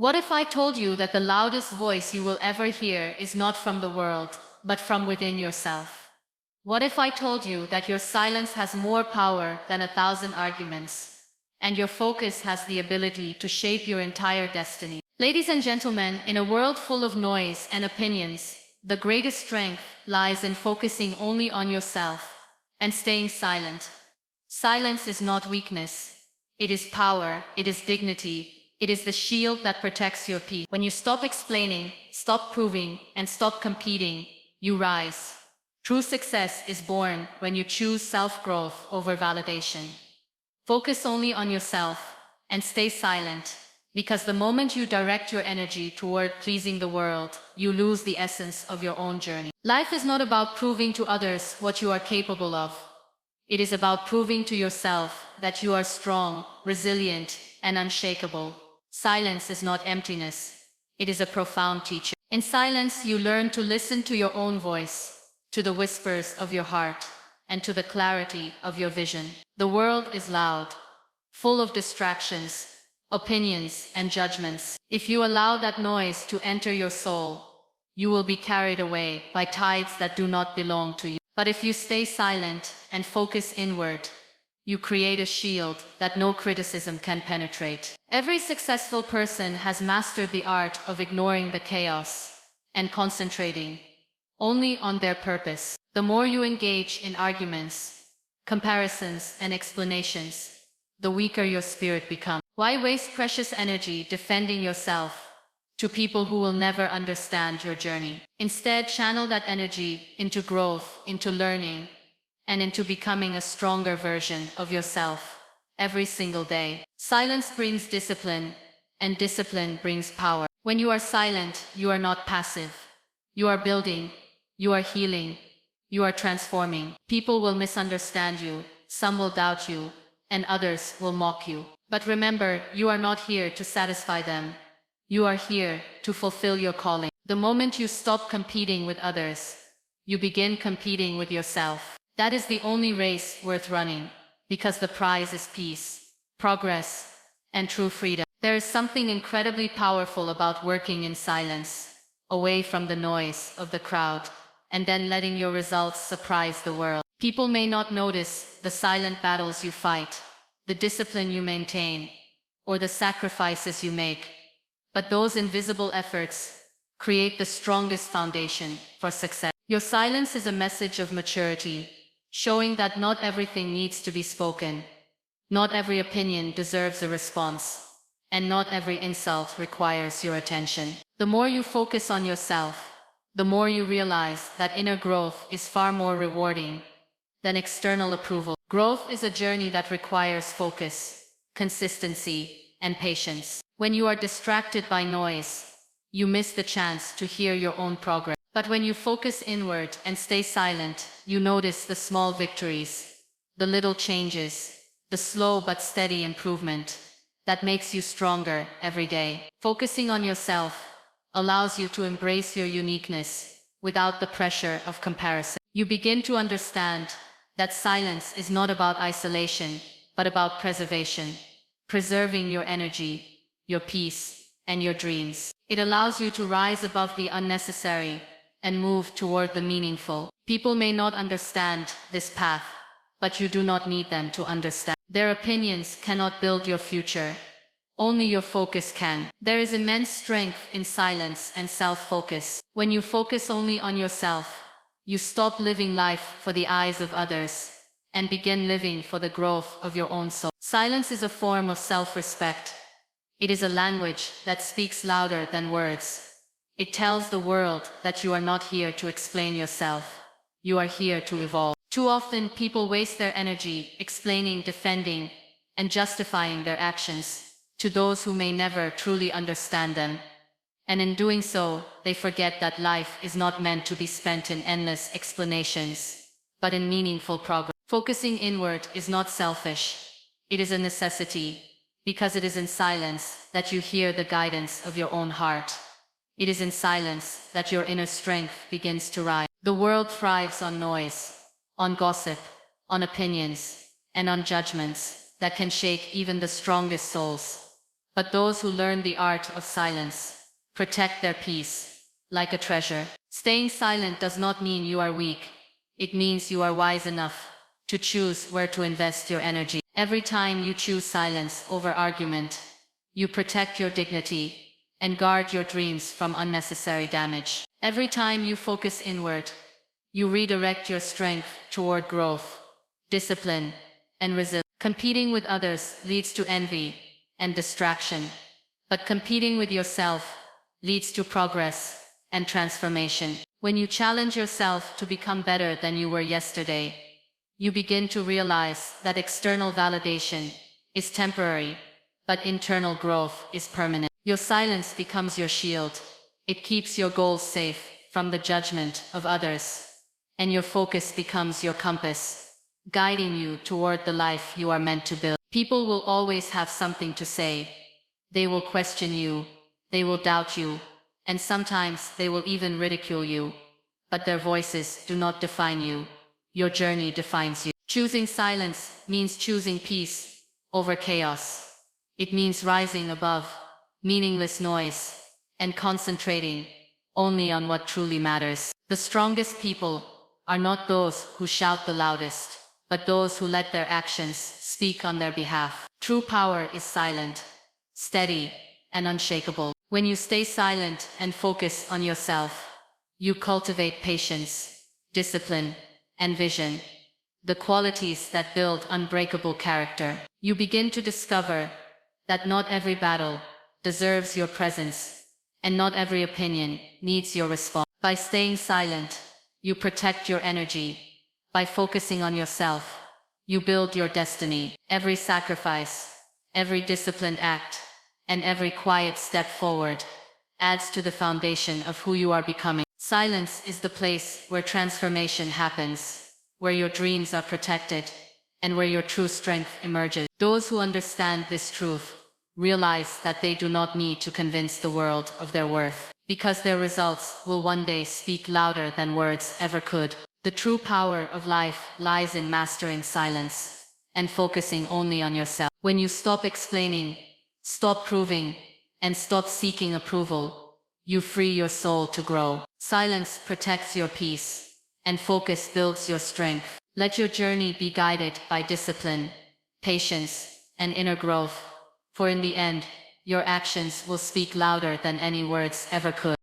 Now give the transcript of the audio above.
What if I told you that the loudest voice you will ever hear is not from the world, but from within yourself? What if I told you that your silence has more power than 1,000 arguments, and your focus has the ability to shape your entire destiny? Ladies and gentlemen, in a world full of noise and opinions, the greatest strength lies in focusing only on yourself and staying silent. Silence is not weakness. It is power, it is dignity, it is the shield that protects your peace. When you stop explaining, stop proving, and stop competing, you rise. True success is born when you choose self-growth over validation. Focus only on yourself and stay silent, because the moment you direct your energy toward pleasing the world, you lose the essence of your own journey. Life is not about proving to others what you are capable of. It is about proving to yourself that you are strong, resilient, and unshakable. Silence is not emptiness. It is a profound teacher. In silence, you learn to listen to your own voice, to the whispers of your heart, and to the clarity of your vision. The world is loud, full of distractions, opinions, and judgments. If you allow that noise to enter your soul, you will be carried away by tides that do not belong to you. But if you stay silent and focus inward, you create a shield that no criticism can penetrate. Every successful person has mastered the art of ignoring the chaos and concentrating only on their purpose. The more you engage in arguments, comparisons, and explanations, the weaker your spirit becomes. Why waste precious energy defending yourself to people who will never understand your journey? Instead, channel that energy into growth, into learning, and into becoming a stronger version of yourself every single day. Silence brings discipline, and discipline brings power. When you are silent, you are not passive. You are building, you are healing, you are transforming. People will misunderstand you, some will doubt you, and others will mock you. But remember, you are not here to satisfy them. You are here to fulfill your calling. The moment you stop competing with others, you begin competing with yourself. That is the only race worth running, because the prize is peace, progress, and true freedom. There is something incredibly powerful about working in silence, away from the noise of the crowd, and then letting your results surprise the world. People may not notice the silent battles you fight, the discipline you maintain, or the sacrifices you make, but those invisible efforts create the strongest foundation for success. Your silence is a message of maturity, showing that not everything needs to be spoken, not every opinion deserves a response, and not every insult requires your attention. The more you focus on yourself, the more you realize that inner growth is far more rewarding than external approval. Growth is a journey that requires focus, consistency, and patience. When you are distracted by noise, you miss the chance to hear your own progress. But when you focus inward and stay silent, you notice the small victories, the little changes, the slow but steady improvement that makes you stronger every day. Focusing on yourself allows you to embrace your uniqueness without the pressure of comparison. You begin to understand that silence is not about isolation, but about preservation, preserving your energy, your peace, and your dreams. It allows you to rise above the unnecessary and move toward the meaningful. People may not understand this path, but you do not need them to understand. Their opinions cannot build your future. Only your focus can. There is immense strength in silence and self-focus. When you focus only on yourself, you stop living life for the eyes of others and begin living for the growth of your own soul. Silence is a form of self-respect. It is a language that speaks louder than words. It tells the world that you are not here to explain yourself. You are here to evolve. Too often, people waste their energy explaining, defending, and justifying their actions to those who may never truly understand them. And in doing so, they forget that life is not meant to be spent in endless explanations, but in meaningful progress. Focusing inward is not selfish. It is a necessity, because it is in silence that you hear the guidance of your own heart. It is in silence that your inner strength begins to rise. The world thrives on noise, on gossip, on opinions, and on judgments that can shake even the strongest souls. But those who learn the art of silence protect their peace like a treasure. Staying silent does not mean you are weak. It means you are wise enough to choose where to invest your energy. Every time you choose silence over argument, you protect your dignity and guard your dreams from unnecessary damage. Every time you focus inward, you redirect your strength toward growth, discipline, and resilience. Competing with others leads to envy and distraction, but competing with yourself leads to progress and transformation. When you challenge yourself to become better than you were yesterday, you begin to realize that external validation is temporary, but internal growth is permanent. Your silence becomes your shield. It keeps your goals safe from the judgment of others, and your focus becomes your compass, guiding you toward the life you are meant to build. People will always have something to say. They will question you, they will doubt you, and sometimes they will even ridicule you. But their voices do not define you. Your journey defines you. Choosing silence means choosing peace over chaos. It means rising above meaningless noise and concentrating only on what truly matters. The strongest people are not those who shout the loudest, but those who let their actions speak on their behalf. True power is silent, steady, and unshakable. When you stay silent and focus on yourself, you cultivate patience, discipline, and vision, the qualities that build unbreakable character. You begin to discover that not every battle deserves your presence, and not every opinion needs your response. By staying silent, you protect your energy. By focusing on yourself, you build your destiny. Every sacrifice, every disciplined act, and every quiet step forward adds to the foundation of who you are becoming. Silence is the place where transformation happens, where your dreams are protected, and where your true strength emerges. Those who understand this truth realize that they do not need to convince the world of their worth, because their results will one day speak louder than words ever could. The true power of life lies in mastering silence and focusing only on yourself. When you stop explaining, stop proving, and stop seeking approval, you free your soul to grow. Silence protects your peace, and focus builds your strength. Let your journey be guided by discipline, patience, and inner growth, for in the end, your actions will speak louder than any words ever could.